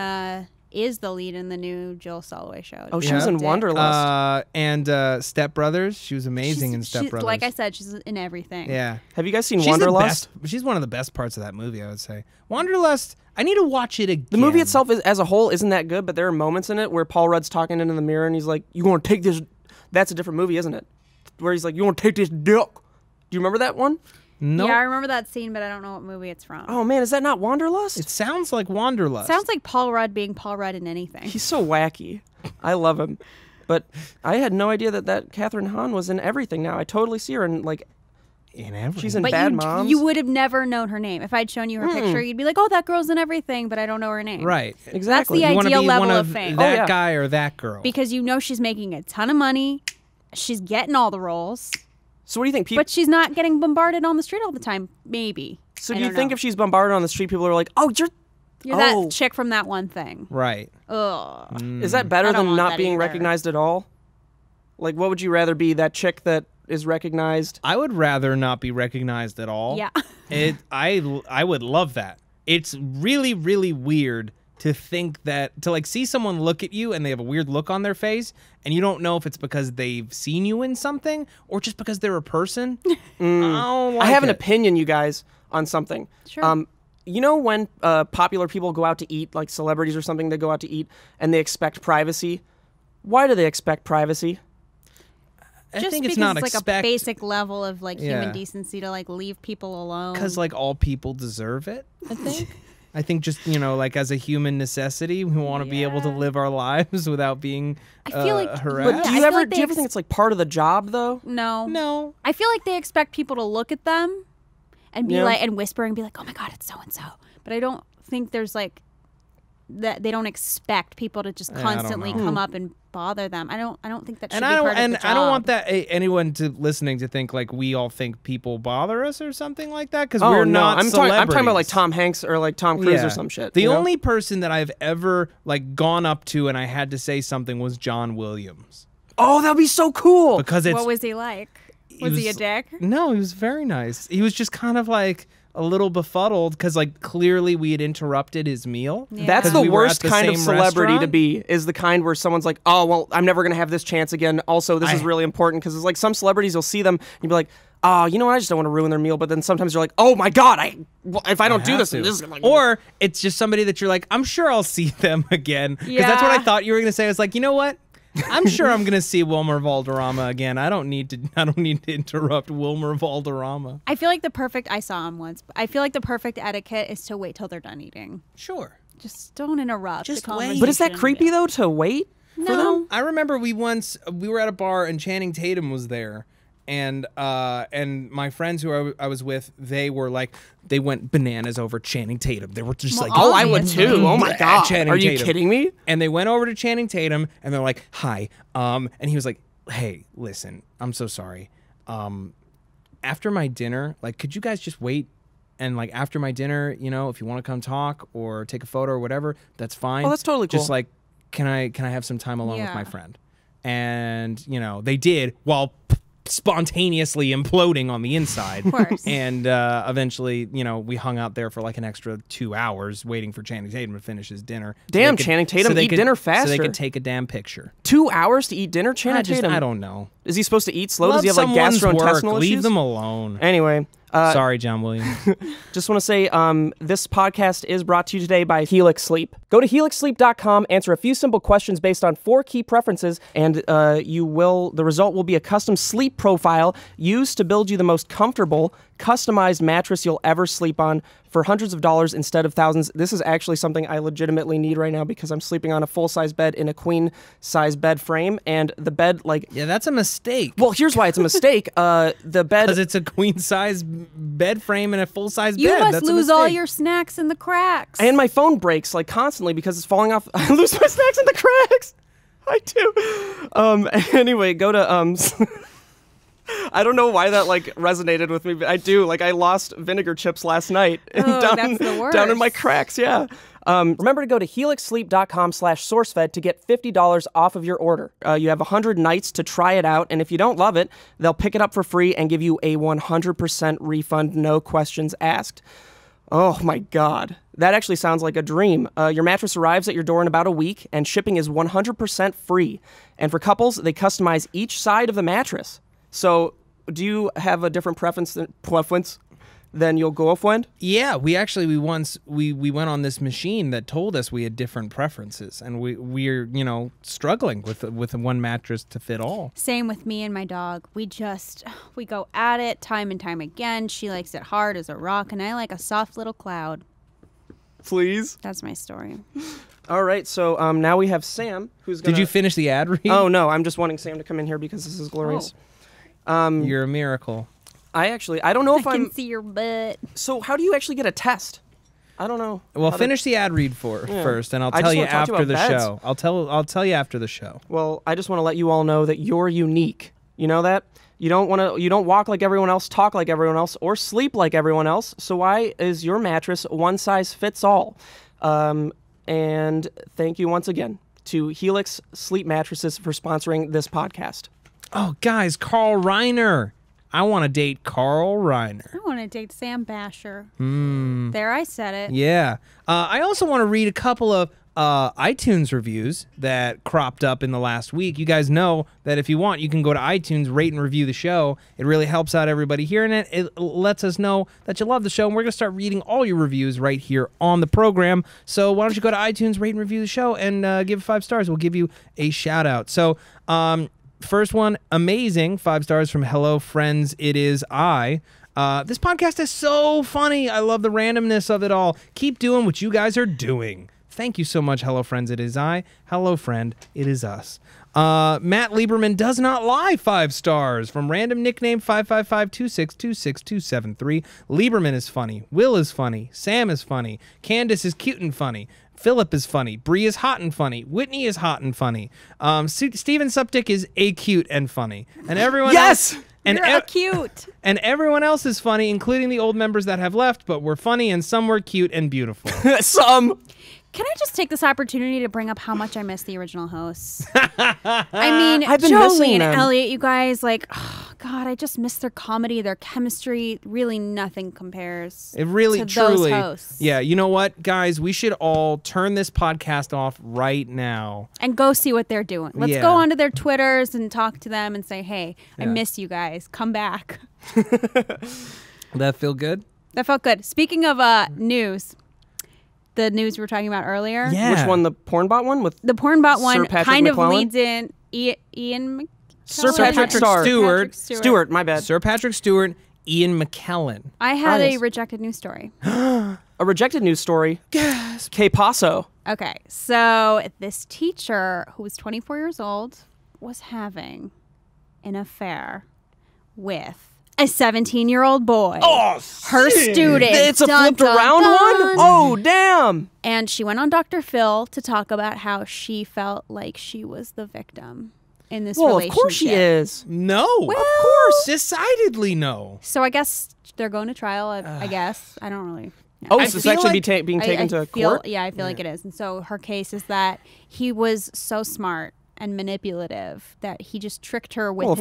is the lead in the new Jill Soloway show.
Oh, she was in Wanderlust.
And Step Brothers. She was amazing in Step Brothers.
Like I said, she's in everything.
Yeah.
Have you guys seen
She's
Wanderlust?
the best. She's one of the best parts of that movie, I would say. Wanderlust, I need to watch it again.
The movie itself, as a whole, isn't that good, but there are moments in it where Paul Rudd's talking into the mirror and he's like, you want to take this... That's a different movie, isn't it? Where he's like, you want to take this dick. Do you remember that one?
No.
Yeah, I remember that scene, but I don't know what movie it's from.
Oh, man, is that not Wanderlust?
It sounds like Wanderlust.
Sounds like Paul Rudd being Paul Rudd in anything.
He's so wacky. I love him. But I had no idea that Catherine Hahn was in everything now. I totally see her in,
in everything.
she's in
But
Bad Moms.
you would have never known her name. If I'd shown you her picture, you'd be like, oh, that girl's in everything, but I don't know her name.
Right.
Exactly.
That's the
You want to
ideal
be
level
one
of
of
fame.
that
Oh, yeah.
guy or that girl.
Because you know she's making a ton of money. She's getting all the roles.
So what do you think? People,
But she's not getting bombarded on the street all the time. Maybe.
so
I
do you
don't
think
know.
if she's bombarded on the street, people are like, oh,
You're
Oh.
that chick from that one thing.
Right.
Ugh.
is that better
I don't
than
want
not
that
being
either.
recognized at all? What would you rather be, that chick that is recognized?
I would rather not be recognized at all.
Yeah.
I would love that. It's really, really weird to think that, to see someone look at you and they have a weird look on their face and you don't know if it's because they've seen you in something or just because they're a person. I don't like
I have an
it.
opinion, you guys, on something.
Sure.
You know when popular people go out to eat, like celebrities or something, they go out to eat and they expect privacy? Why do they expect privacy?
I
Just
think
because
it's not
a
expect
basic level of
Yeah.
human decency to leave people alone.
because all people deserve it. I think. I think just as a human necessity, we want to be able to
Yeah.
live our lives without being
I feel like-
harassed.
But do
I
you
feel
ever
like
do
they
you ever think it's part of the job though?
No.
No.
I feel like they expect people to look at them and be
Yeah.
and whisper and be like, "Oh my god, it's so and so." But I don't think there's that they don't expect people to just
don't
constantly
know.
come up and bother them. I don't think that should
And
be
I don't
part of the job.
I don't want that anyone to listening to think we all think people bother us or something like that because
Oh
we're
no,
not.
I'm talking about
celebrities.
Tom Hanks or Tom Cruise
Yeah.
or some shit.
The
you know?
only person that I've ever gone up to and I had to say something was John Williams
Oh, that'd be so cool.
because it's
What was he like? Was he a dick?
No, he was very nice. He was just kind of a little befuddled because clearly we had interrupted his meal.
Yeah.
That's
'Cause
the
we were
worst
at the
kind of
same
celebrity to
restaurant.
be, is the kind where someone's like, oh, well, I'm never going to have this chance again. Also, this is really important, because it's some celebrities, you'll see them, and you'll be like, oh, you know what, I just don't want to ruin their meal. But then sometimes you're like, oh my God, if I don't do
have
this,
to.
this is
Or it's just somebody that you're like, I'm sure I'll see them again. Because that's what I
Yeah.
thought you were going to say. I was like, you know what? I'm sure I'm going to see Wilmer Valderrama again. I don't need to interrupt Wilmer Valderrama.
I feel like I saw him once. But I feel like the perfect etiquette is to wait till they're done eating.
Sure.
Just don't interrupt
Just
the
wait.
conversation.
But is that creepy, though, to wait for them?
I remember we were at a bar and Channing Tatum was there. And my friends who I was with, they went bananas over Channing Tatum. They were just
Oh, I would too. Oh my God.
Channing
Are you
Tatum.
kidding me?
And they went over to Channing Tatum and they're like, hi. And he was like, hey, listen, I'm so sorry. After my dinner, could you guys just wait? And after my dinner, if you want to come talk or take a photo or whatever, that's fine.
Oh, that's totally cool.
Just can I have some time alone with
Yeah.
my friend? And, they did while spontaneously imploding on the inside.
Of course.
And eventually, we hung out there for an extra 2 hours waiting for Channing Tatum to finish his dinner.
Damn, Channing Tatum, eat dinner
So they
faster.
could take a damn picture.
2 hours to eat dinner, Channing Tatum?
I don't know.
Is he supposed to eat slow?
Love
Does he have
someone's
gastrointestinal
work.
issues?
Leave them alone.
Anyway,
Sorry, John Williams.
Just want to say this podcast is brought to you today by Helix Sleep. Go to helixsleep.com, answer a few simple questions based on 4 key preferences, and the result will be a custom sleep profile used to build you the most comfortable, customized mattress you'll ever sleep on for hundreds of dollars instead of thousands. This is actually something I legitimately need right now because I'm sleeping on a full-size bed in a queen-size bed frame, and the bed,
Yeah, that's a mistake.
Well, here's why it's a mistake. The bed...
Because it's a queen-size bed frame and a full-size bed.
You must lose all your snacks in the cracks.
And my phone breaks, constantly because it's falling off. I lose my snacks in the cracks. I do. Anyway, go to... I don't know why that resonated with me, but I do. I lost vinegar chips last night
that's the worst.
down in my cracks. Yeah. Remember to go to helixsleep.com/sourcefed to get $50 off of your order. You have 100 nights to try it out, and if you don't love it, they'll pick it up for free and give you a 100% refund, no questions asked. Oh my God. That actually sounds like a dream. Your mattress arrives at your door in about a week, and shipping is 100% free. And for couples, they customize each side of the mattress. So, do you have a different preference than your girlfriend?
Yeah, we went on this machine that told us we had different preferences, and we're struggling with one mattress to fit all.
Same with me and my dog. We go at it time and time again. She likes it hard as a rock, and I like a soft little cloud.
Please.
That's my story.
All right, so now we have Sam, who's gonna...
Did you finish the ad read?
Oh no, I'm just wanting Sam to come in here because this is glorious.
You're a miracle.
I don't know if
I can see your butt.
So how do you actually get a test? I don't know.
Well, finish the ad read first, and I'll tell you after the show. I'll tell you after the show.
Well, I just want to let you all know that you're unique. You know that? You don't walk like everyone else, talk like everyone else, or sleep like everyone else. So why is your mattress one size fits all? And thank you once again to Helix Sleep Mattresses for sponsoring this podcast.
Oh, guys, Carl Reiner. I want to date Carl Reiner.
I want to date Sam Basher. There, I said it.
Yeah. I also want to read a couple of iTunes reviews that cropped up in the last week. You guys know that if you want, you can go to iTunes, rate and review the show. It really helps out everybody hearing it. It lets us know that you love the show, and we're going to start reading all your reviews right here on the program. So why don't you go to iTunes, rate and review the show, and give it 5 stars. We'll give you a shout-out. So, first one, amazing, 5 stars from Hello Friends, It Is I. This podcast is so funny. I love the randomness of it all. Keep doing what you guys are doing. Thank you so much, Hello Friends, It Is I. Hello Friend, It Is Us. Matt Lieberman Does Not Lie, 5 stars from random nickname 555-2626273. Lieberman is funny. Will is funny. Sam is funny. Candace is cute and funny. Philip is funny. Bree is hot and funny. Whitney is hot and funny. Steven Suptic is a cute and funny. And everyone
else...
You're cute.
And everyone else is funny, including the old members that have left, but were funny, and some were cute and beautiful.
Some...
Can I just take this opportunity to bring up how much I miss the original hosts? I mean,
I've been
Jolie and
them.
Elliot, you guys, oh, God, I just miss their comedy, their chemistry. Really, nothing compares.
It really,
to
truly.
Those hosts.
Yeah, you know what, guys? We should all turn this podcast off right now
and go see what they're doing. Let's go onto their Twitters and talk to them and say, "Hey, I miss you guys. Come back."
That feel good?
That felt good. Speaking of news. The news we were talking about earlier.
Yeah.
Which one? The Pornbot one? With
the Pornbot one kind of
McClellan?
leads in Ian
Sir
Patrick
Stewart, my bad.
Sir Patrick Stewart, Ian McKellen.
I had a rejected news story.
A rejected news story?
Gasp.
Que paso?
Okay, so this teacher who was 24 years old was having an affair with a 17-year-old boy.
Oh,
her student.
It's a flipped around one? Oh, damn.
And she went on Dr. Phil to talk about how she felt like she was the victim in this relationship.
Of course she is.
No.
Well,
of course. Decidedly no.
So I guess they're going to trial, I guess. I don't really know.
Oh, so it's actually being taken to court?
Yeah, I feel like it is. And so her case is that he was so smart and manipulative that he just tricked her with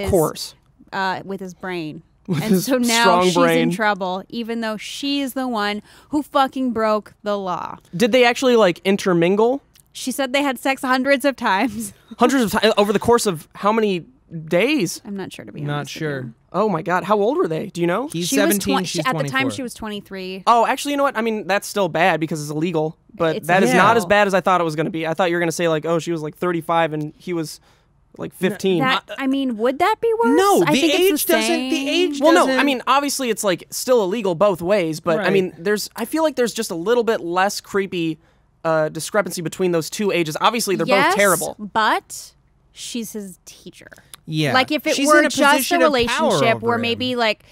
with his brain. And so now she's in trouble, even though she's the one who fucking broke the law.
Did they actually, intermingle?
She said they had sex hundreds of times.
Hundreds of times? Over the course of how many days.
I'm not sure, to be honest.
Not sure.
Oh my God, how old were they? Do you know?
He's 17, she's 24.
At the time, she was 23.
Oh, actually, you know what? I mean, that's still bad because it's illegal, but that is not as bad as I thought it was going to be. I thought you were going to say, like, oh, she was like 35 and he was like 15.
I mean, would that be worse?
No,
I think
age
it's the
doesn't.
same.
The age
Well,
doesn't.
no, I mean, obviously it's like still illegal both ways, but I mean, I feel like there's just a little bit less creepy discrepancy between those two ages. Obviously, they're both terrible.
But she's his teacher.
Yeah.
Like if it
She's
were
in a
just a
position of power
relationship
over
where
him.
maybe like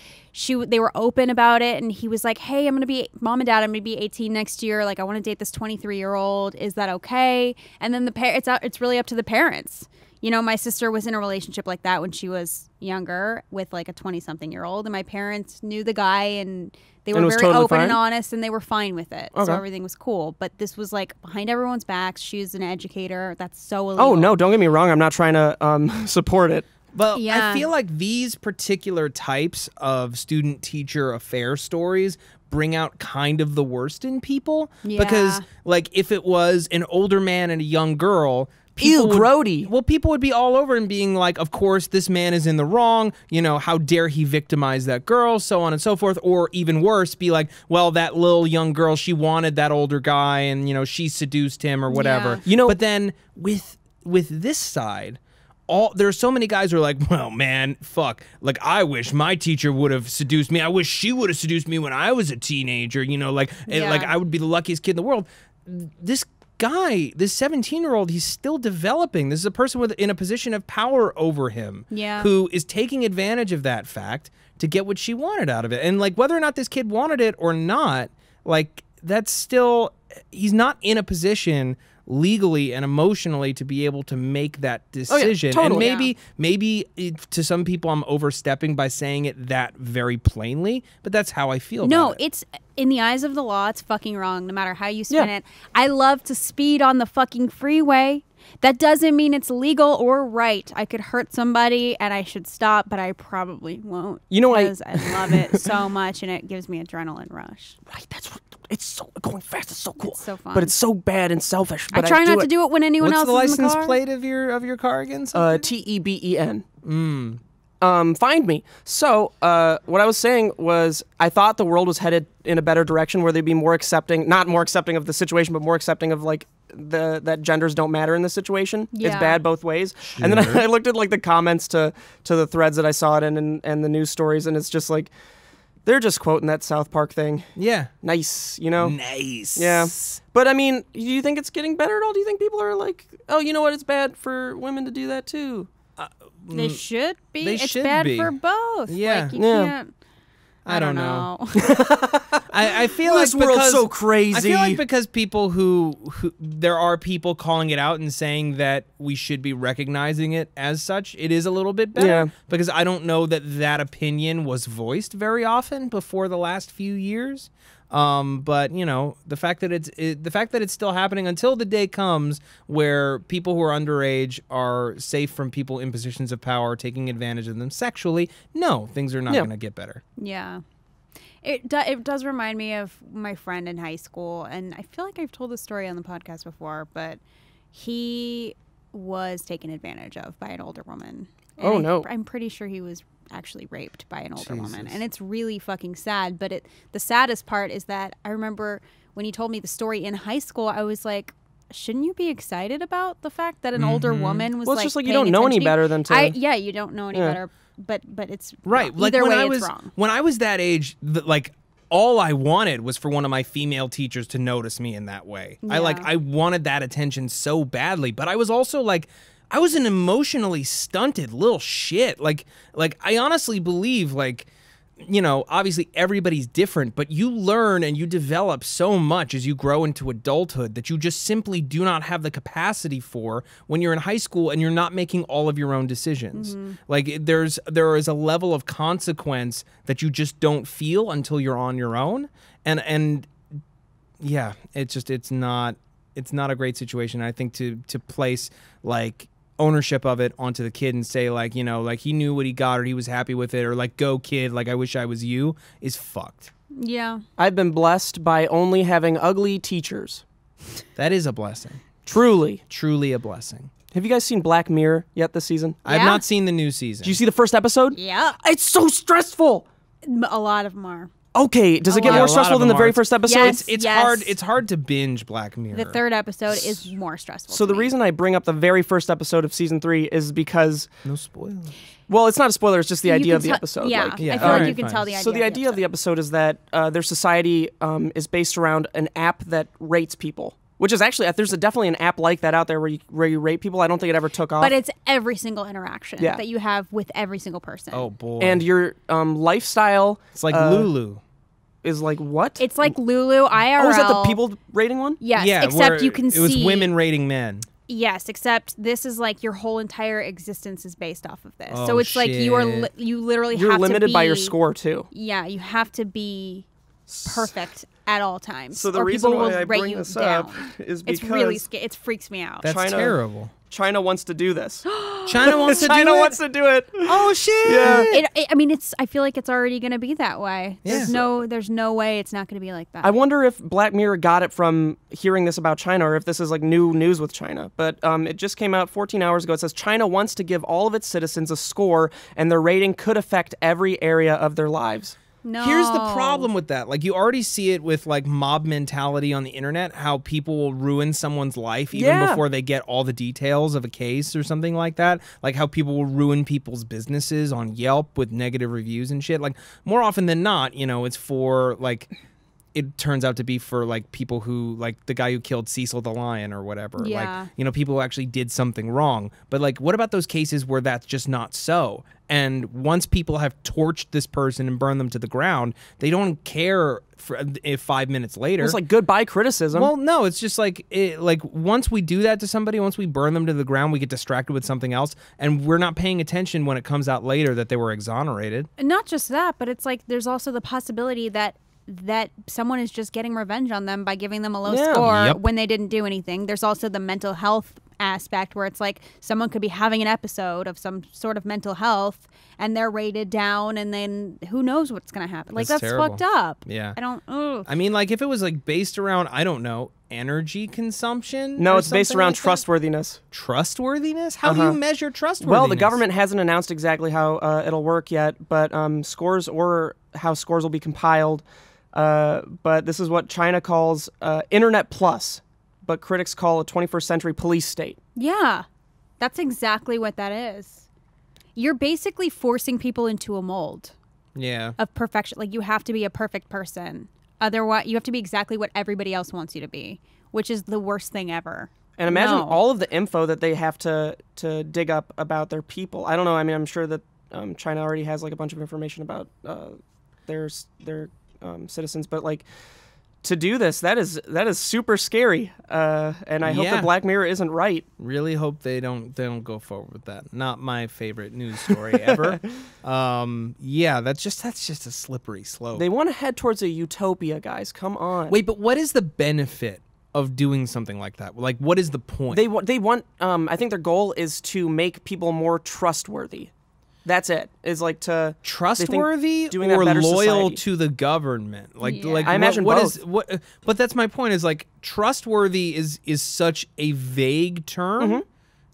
they were open about it and he was like, hey, Mom and Dad, I'm gonna be 18 next year. Like I want to date this 23-year-old. Is that okay? And then it's really up to the parents. You know, my sister was in a relationship like that when she was younger with like a 20-something-year-old, and my parents knew the guy and they were very
totally
open
fine?
and honest, and they were fine with it.
Okay.
So everything was cool. But this was like behind everyone's backs. She was an educator. That's so illegal.
Oh, no, don't get me wrong. I'm not trying to support it.
Well,
Yeah.
I feel like these particular types of student-teacher affair stories bring out kind of the worst in people.
Yeah.
Because, like, if it was an older man and a young girl...
Ew, grody.
Well, people would be all over and being like, of course, this man is in the wrong. You know, how dare he victimize that girl, so on and so forth. Or even worse, be like, well, that little young girl, she wanted that older guy and, you know, she seduced him or whatever.
Yeah.
You know,
but then with this side... There are so many guys who are like, well, man, fuck. Like, I wish my teacher would have seduced me. I wish she would have seduced me when I was a teenager. You know, like, like I would be the luckiest kid in the world. This guy, this 17-year-old, he's still developing. This is a person in a position of power over him.
Yeah.
Who is taking advantage of that fact to get what she wanted out of it. And, like, whether or not this kid wanted it or not, like, that's still... He's not in a position... legally and emotionally to be able to make that decision.
Oh, yeah, totally.
And maybe to some people I'm overstepping by saying it that very plainly, but that's how I feel about it.
It's in the eyes of the law, it's fucking wrong no matter how you spin it. I love to speed on the fucking freeway. That doesn't mean it's legal or right. I could hurt somebody and I should stop, but I probably won't.
You know,
because I love it so much and it gives me adrenaline rush.
Right, that's what... It's so going fast. It's so cool.
It's so fun.
But it's so bad and selfish. But
I try not to do it when anyone
What's
else
the
is in the car.
license plate of your car again?
TEBEN. Find me. So, what I was saying was, I thought the world was headed in a better direction where they'd be more accepting, not more accepting of the situation, but more accepting of like that genders don't matter in this situation.
Yeah.
It's bad both ways. Sure. And then I looked at like the comments to the threads that I saw it in and the news stories, and it's just like, they're just quoting that South Park thing.
Yeah.
Nice, you know?
Nice.
Yeah. But, I mean, do you think it's getting better at all? Do you think people are like, oh, you know what? It's bad for women to do that, too?
They should be.
They
it's
should
bad
be.
for both.
Yeah.
Like, you
Yeah.
can't...
I don't know.
know.
I feel
This
like
world's
because,
so crazy.
I feel like because people who there are people calling it out and saying that we should be recognizing it as such, it is a little bit better.
Yeah.
Because I don't know that opinion was voiced very often before the last few years. But you know, the fact that it's still happening until the day comes where people who are underage are safe from people in positions of power taking advantage of them sexually. No, things are not going to get better.
Yeah. It does remind me of my friend in high school, and I feel like I've told this story on the podcast before, but he was taken advantage of by an older woman. And
no.
I'm pretty sure he was actually raped by an older woman, and it's really fucking sad. But the saddest part is that I remember when he told me the story in high school, I was like, shouldn't you be excited about the fact that an older woman was
Well, it's
like
just like you
paying
don't know any
attention to you?
better than to...
Yeah, you don't know any better, but it's
Right.
wrong.
Like
Either
when
way,
I was
it's wrong.
when I was that age, like all I wanted was for one of my female teachers to notice me in that way.
Yeah.
I wanted that attention so badly, but I was also like, I was an emotionally stunted little shit. Like I honestly believe, like, you know, obviously everybody's different, but you learn and you develop so much as you grow into adulthood that you just simply do not have the capacity for when you're in high school and you're not making all of your own decisions. Like there is a level of consequence that you just don't feel until you're on your own. And yeah, it's not a great situation. I think to place like ownership of it onto the kid and say like, you know, like he knew what he got or he was happy with it or like, go kid, like I wish I was you, is fucked.
Yeah.
I've been blessed by only having ugly teachers.
That is a blessing.
Truly.
Truly a blessing.
Have you guys seen Black Mirror yet this season?
I've not seen the new season.
Did you see the first episode?
Yeah.
It's so stressful.
A lot of them are.
Okay, does it get more stressful than the very first episode?
Yes.
It's hard to binge Black Mirror.
The third episode is more stressful.
So the reason I bring up the very first episode of season 3 is because
no spoilers.
Well, it's not a spoiler. It's just the idea of the episode.
Yeah,
like,
I feel like you can tell the idea.
So the idea of the episode is that their society is based around an app that rates people. Which is actually, there's definitely an app like that out there where you rate people. I don't think it ever took off.
But it's every single interaction that you have with every single person.
Oh, boy.
And your lifestyle.
It's like Lulu.
Is like what?
It's like Lulu, IRL.
Oh, is that the people rating one?
Yes,
yeah,
except you can see.
It was women rating men.
Yes, except this is like your whole entire existence is based off of this.
Oh,
so it's like you literally have to be... You're
limited by your score, too.
Yeah, you have to be perfect at all times.
So the reason why I bring this up is because...
It's really scary. It freaks me out.
That's terrible.
China wants to do this.
China wants to do it?
Oh, shit.
Yeah. I mean, I feel like it's already going to be that way.
Yeah.
There's no way it's not going to be like that.
I wonder if Black Mirror got it from hearing this about China or if this is like new news with China. But it just came out 14 hours ago. It says China wants to give all of its citizens a score and their rating could affect every area of their lives.
No.
Here's the problem with that. Like, you already see it with, like, mob mentality on the internet, how people will ruin someone's life even before they get all the details of a case or something like that. Like, how people will ruin people's businesses on Yelp with negative reviews and shit. Like, more often than not, you know, it's for, like... It turns out to be for, like, people who, like, the guy who killed Cecil the Lion or whatever.
Yeah.
Like, you know, people who actually did something wrong. But, like, what about those cases where that's just not so? And once people have torched this person and burned them to the ground, they don't care if 5 minutes later.
It's like goodbye criticism.
Well, no, it's just like, once we do that to somebody, once we burn them to the ground, we get distracted with something else. And we're not paying attention when it comes out later that they were exonerated.
And not just that, but it's like there's also the possibility that someone is just getting revenge on them by giving them a low score when they didn't do anything. There's also the mental health aspect where it's like someone could be having an episode of some sort of mental health and they're rated down and then who knows what's going to happen. Like, that's fucked up.
Yeah.
I
mean, like, if it was, like, based around, I don't know, energy consumption?
No, it's based around trustworthiness.
Trustworthiness? How do you measure trustworthiness?
Well, the government hasn't announced exactly how it'll work yet, but scores or how scores will be compiled. But this is what China calls Internet Plus, but critics call a 21st century police state.
Yeah, that's exactly what that is. You're basically forcing people into a mold.
Yeah.
Of perfection. Like, you have to be a perfect person. Otherwise, you have to be exactly what everybody else wants you to be, which is the worst thing ever.
And imagine all of the info that they have to dig up about their people. I don't know. I mean, I'm sure that China already has like a bunch of information about their citizens, but like to do this, that is super scary. And I hope that Black Mirror isn't right.
Really hope they don't go forward with that. Not my favorite news story ever. That's just a slippery slope.
They want to head towards a utopia, guys. Come on.
Wait, but what is the benefit of doing something like that? Like, what is the point?
They want. I think their goal is to make people more trustworthy. That's it. Is like to
trustworthy
doing
or
better
loyal
society.
to the government. Like
I imagine both.
But that's my point. Is like trustworthy is such a vague term,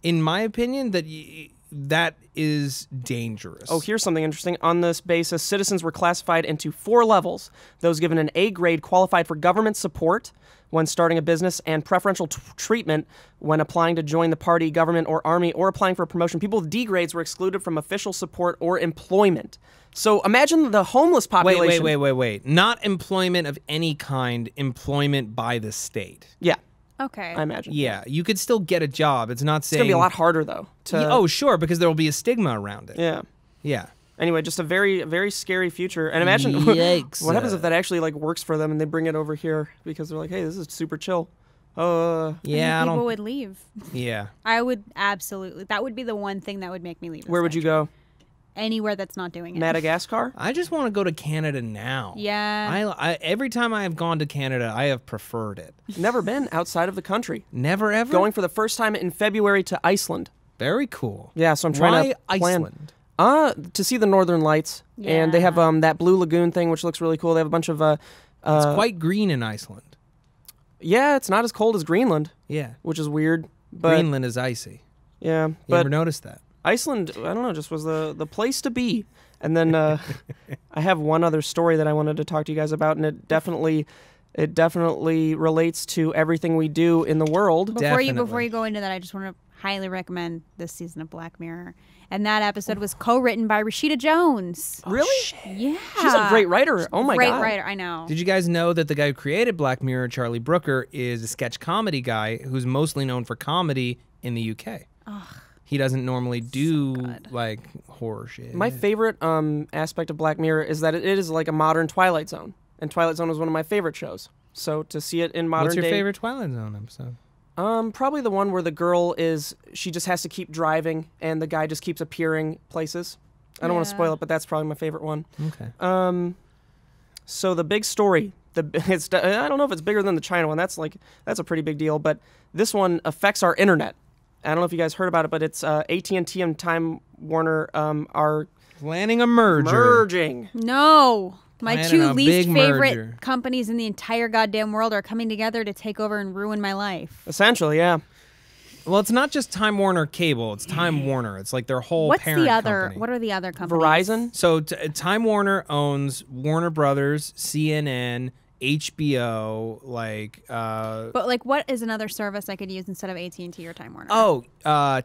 in my opinion, that is dangerous.
Oh, here's something interesting. On this basis, citizens were classified into 4 levels. Those given an A grade qualified for government support when starting a business and preferential treatment when applying to join the party, government, or army, or applying for a promotion. People with D grades were excluded from official support or employment. So imagine the homeless population.
Wait. Not employment of any kind, employment by the state.
Yeah.
Okay.
I imagine.
Yeah, you could still get a job. It's not saying...
It's going to be a lot harder, though.
Oh, sure, because there will be a stigma around it.
Yeah.
Yeah.
Anyway, just a very, very scary future. And imagine what happens if that actually like works for them and they bring it over here because they're like, hey, this is super chill.
People would leave.
Yeah.
I would absolutely. That would be the one thing that would make me leave.
Where would you go?
Anywhere that's not doing it.
Madagascar?
I just want to go to Canada now.
Yeah.
I every time I have gone to Canada, I have preferred it.
Never been outside of the country.
Never ever?
Going for the first time in February to Iceland.
Very cool.
Yeah, so I'm trying to plan.
Iceland?
To see the Northern Lights.
Yeah.
And they have that Blue Lagoon thing, which looks really cool. They have a bunch of...
it's quite green in Iceland.
Yeah, it's not as cold as Greenland.
Yeah.
Which is weird. But
Greenland is icy.
Yeah,
You
but
ever noticed that?
Iceland, I don't know, just was the place to be. And then I have one other story that I wanted to talk to you guys about, and it definitely relates to everything we do in the world.
Before you go into that, I just want to highly recommend this season of Black Mirror. And that episode was co-written by Rashida Jones.
Really?
Yeah.
She's a great writer. Oh my God.
Great writer, I know.
Did you guys know that the guy who created Black Mirror, Charlie Brooker, is a sketch comedy guy who's mostly known for comedy in the UK? Ugh. He doesn't normally do like horror shit.
My favorite aspect of Black Mirror is that it is like a modern Twilight Zone. And Twilight Zone was one of my favorite shows. So to see it in modern day...
What's your favorite Twilight Zone episode?
Probably the one where the girl she just has to keep driving and the guy just keeps appearing places. I don't want to spoil it, but that's probably my favorite one.
Okay.
So the big story, I don't know if it's bigger than the China one. That's a pretty big deal, but this one affects our internet. I don't know if you guys heard about it, but it's AT&T and Time Warner are
planning a merger.
Merging.
No. My two least favorite
merger.
companies in the entire goddamn world are coming together to take over and ruin my life.
Essentially, yeah.
Well, it's not just Time Warner Cable. It's Time Warner. It's like their whole parent company.
What are the other companies?
Verizon?
So Time Warner owns Warner Brothers, CNN, HBO,
But like, what is another service I could use instead of AT&T or Time Warner?
Oh,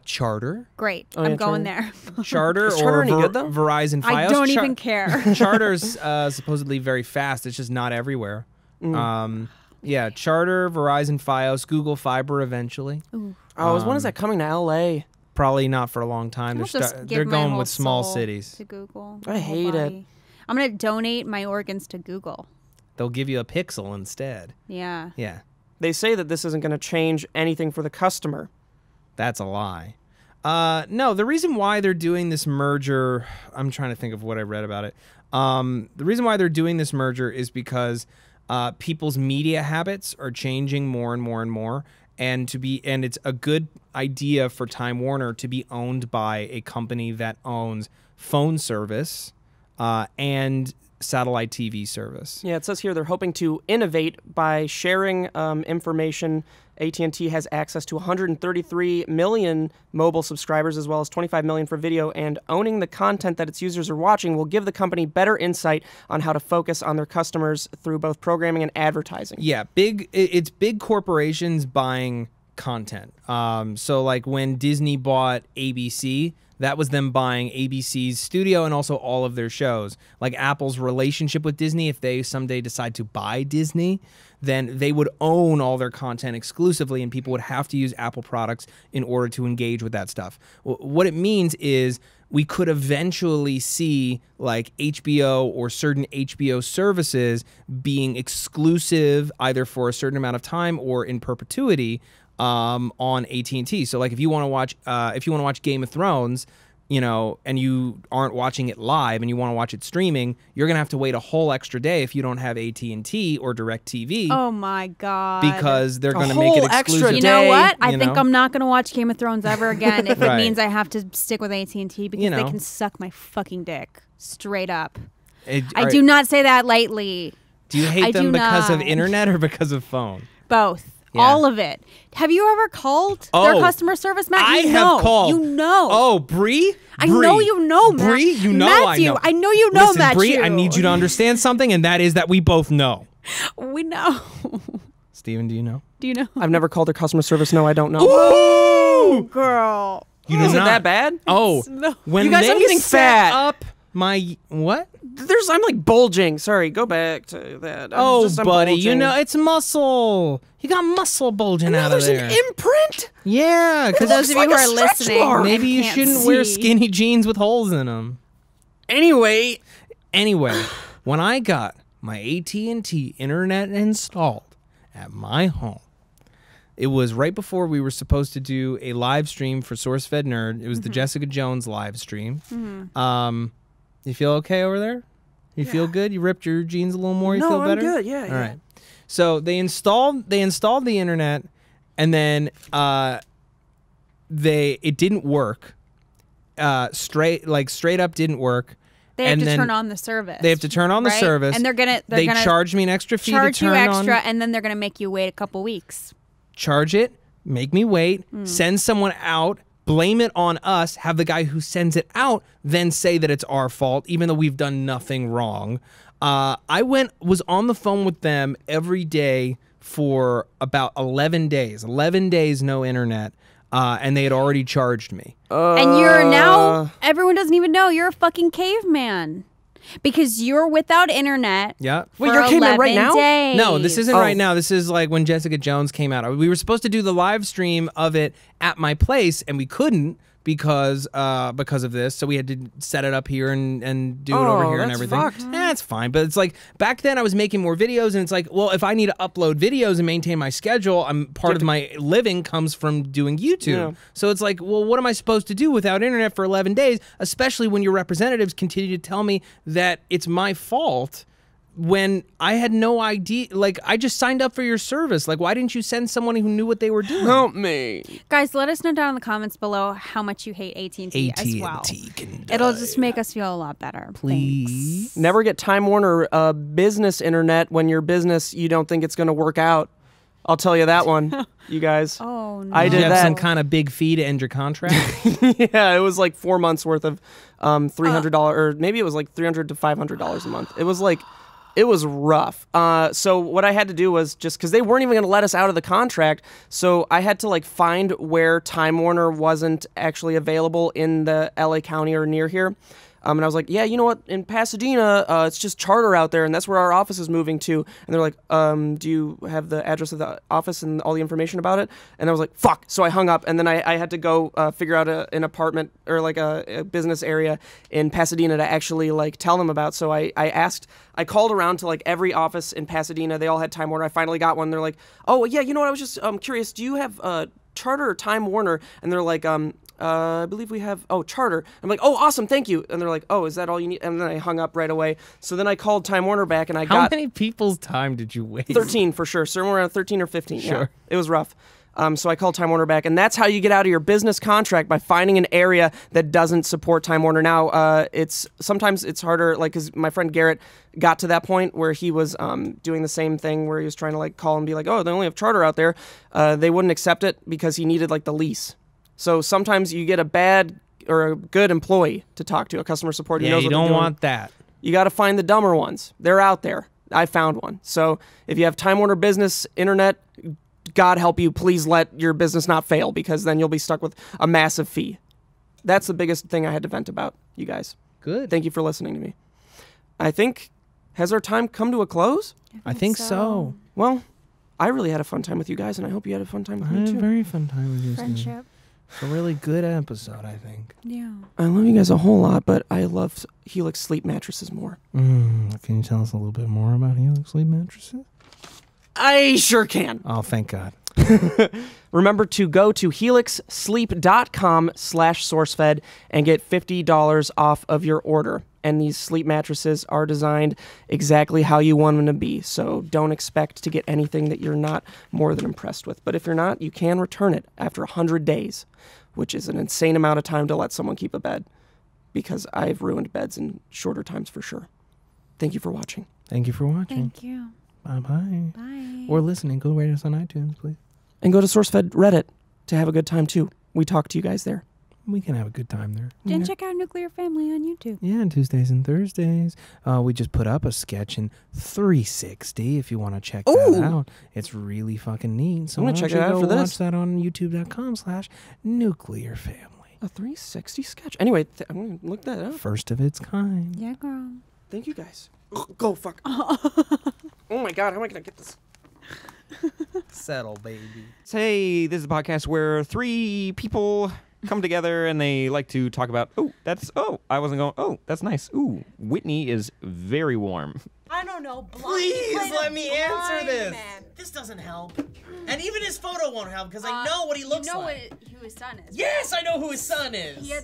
Charter.
Great.
Oh,
I'm
yeah,
going there.
Charter
Is Charter
or
any good, though?
Verizon Fios.
I don't even care.
Charter's supposedly very fast. It's just not everywhere. Yeah, Charter, Verizon Fios, Google Fiber eventually.
Ooh.
Oh, when is that coming to LA?
Probably not for a long time. They're going with small cities.
To Google.
I hate it.
I'm going to donate my organs to Google.
They'll give you a pixel instead.
Yeah.
Yeah.
They say that this isn't going to change anything for the customer.
That's a lie. No, the reason why they're doing this merger, I'm trying to think of what I read about it. The reason why they're doing this merger is because people's media habits are changing more and more and more. And it's a good idea for Time Warner to be owned by a company that owns phone service and satellite TV service.
Yeah, it says here they're hoping to innovate by sharing information. AT&T has access to 133 million mobile subscribers as well as 25 million for video, and owning the content that its users are watching will give the company better insight on how to focus on their customers through both programming and advertising.
Yeah, it's big corporations buying content. So like when Disney bought ABC, that was them buying ABC's studio and also all of their shows. Like Apple's relationship with Disney, if they someday decide to buy Disney, then they would own all their content exclusively and people would have to use Apple products in order to engage with that stuff. What it means is we could eventually see like HBO or certain HBO services being exclusive either for a certain amount of time or in perpetuity on AT&T. So like if you want to watch Game of Thrones, you know, and you aren't watching it live and you want to watch it streaming, you're going to have to wait a whole extra day if you don't have AT&T or DirecTV.
Oh my God.
Because they're going to make it exclusive.
You know what? I think I'm not going to watch Game of Thrones ever again if it means I have to stick with AT&T because they can suck my fucking dick straight up. I do not say that lightly.
Do you hate them because of internet or because of phone?
Both. Yeah. All of it. Have you ever called their customer service, Matt?
I have called.
You know.
Oh, Bree?
I know you know, Matt.
Bree, you know
Matthew, I know you know,
Listen,
Matthew.
Bree, I need you to understand something, and that is that we both know.
We know.
Steven, do you know?
Do you know?
I've never called their customer service. No, I don't know.
Ooh, girl.
Is it that bad?
Oh.
No.
When
you guys, I'm getting fat.
Up my what?
I'm like bulging. Sorry, go back to that.
I'm buddy, bulging. You know it's muscle. You got muscle bulging out of there.
There's an imprint.
Yeah,
for those of you who are listening,
maybe you shouldn't wear skinny jeans with holes in them.
Anyway,
when I got my AT&T internet installed at my home, it was right before we were supposed to do a live stream for SourceFed Nerd. It was the Jessica Jones live stream. You feel okay over there? You feel good? You ripped your jeans a little more? You feel better?
No, I'm good. Yeah.
All right. So they installed the internet, and then it didn't work. Straight up didn't work.
They have to turn on the service.
They have to turn on the service,
and they're gonna
charge me an extra fee to turn
charge you extra, and then they're gonna make you wait a couple weeks.
Charge it, make me wait, send someone out, blame it on us, have the guy who sends it out then say that it's our fault, even though we've done nothing wrong. I was on the phone with them every day for about 11 days. 11 days, no internet. And they had already charged me.
And you're now, everyone doesn't even know, you're a fucking caveman. Because you're without internet.
Yeah.
Wait, you're a caveman right now?
Days.
No, this isn't right now. This is like when Jessica Jones came out. We were supposed to do the live stream of it at my place, and we couldn't because of this. So we had to set it up here and do it over here and everything.
Fucked.
That's fine. But it's like back then I was making more videos, and it's like, well, if I need to upload videos and maintain my schedule, part of my living comes from doing YouTube. Yeah. So it's like, well, what am I supposed to do without internet for 11 days, especially when your representatives continue to tell me that it's my fault when I had no idea. Like, I just signed up for your service. Like, why didn't you send someone who knew what they were doing?
Help me.
Guys, let us know down in the comments below how much you hate AT&T as well. It'll just make us feel a lot better.
Please.
Thanks.
Never get Time Warner business internet when your business, you don't think it's going to work out. I'll tell you that one, you guys.
Oh, no.
I did
have
that.
some kind of big fee to end your contract?
Yeah, it was like 4 months worth of $300, or maybe it was like $300 to $500 a month. It was like, it was rough. So what I had to do was just, because they weren't even going to let us out of the contract, so I had to like find where Time Warner wasn't actually available in the LA County or near here. And I was like, yeah, you know what? In Pasadena, it's just Charter out there, and that's where our office is moving to. And they're like, do you have the address of the office and all the information about it? And I was like, fuck. So I hung up, and then I had to go figure out an apartment or like a business area in Pasadena to actually like tell them about. So I called around to like every office in Pasadena. They all had Time Warner. I finally got one. They're like, oh, yeah, you know what? I was just curious. Do you have Charter or Time Warner? And they're like, I believe we have, Charter. I'm like, oh, awesome, thank you. And they're like, oh, is that all you need? And then I hung up right away. So then I called Time Warner back, and I got...
How many people's time did you waste?
13 for sure. Somewhere around 13 or 15.
Sure.
Yeah, it was rough. So I called Time Warner back, and that's how you get out of your business contract, by finding an area that doesn't support Time Warner. Now, sometimes it's harder, like, because my friend Garrett got to that point where he was doing the same thing, where he was trying to like call and be like, oh, they only have Charter out there. They wouldn't accept it because he needed like the lease. So sometimes you get a bad or a good employee to talk to, a customer support.
Yeah, you don't want that.
You got to find the dumber ones. They're out there. I found one. So if you have Time Warner Business Internet, God help you, please let your business not fail, because then you'll be stuck with a massive fee. That's the biggest thing I had to vent about, you guys.
Good.
Thank you for listening to me. I think, has our time come to a close?
I think so.
Well, I really had a fun time with you guys, and I hope you had a fun time with me
I
too.
had a very fun time with you.
Friendship.
It's a really good episode, I think.
Yeah.
I love you guys a whole lot, but I love Helix sleep mattresses more.
Can you tell us a little bit more about Helix sleep mattresses?
I sure can.
Oh, thank God.
Remember to go to helixsleep.com/sourcefed and get $50 off of your order. And these sleep mattresses are designed exactly how you want them to be. So don't expect to get anything that you're not more than impressed with. But if you're not, you can return it after 100 days, which is an insane amount of time to let someone keep a bed, because I've ruined beds in shorter times for sure. Thank you for watching.
Thank you for watching.
Thank you.
Bye-bye.
Bye.
Or listening. Go rate us on iTunes, please.
And go to SourceFed Reddit to have a good time too. We talk to you guys there.
We can have a good time there.
And check out Nuclear Family on YouTube.
Yeah, Tuesdays and Thursdays. We just put up a sketch in 360 if you want to check that out. It's really fucking neat. So
I'm
why
gonna
don't
check it
you
out
go
for
watch
this.
that on youtube.com/nuclearfamily.
A 360 sketch. Anyway, I'm going to look that up.
First of its kind.
Yeah, girl.
Thank you guys. Go fuck. Oh my God, how am I going to get this?
Settle, baby.
Say, this is a podcast where three people come together and they like to talk about, that's nice. Ooh, Whitney is very warm.
I don't know.
Please let me answer this.
Man.
This doesn't help. And even his photo won't help because I know what he looks like.
You know who his son is.
Yes, I know who his son is.
He had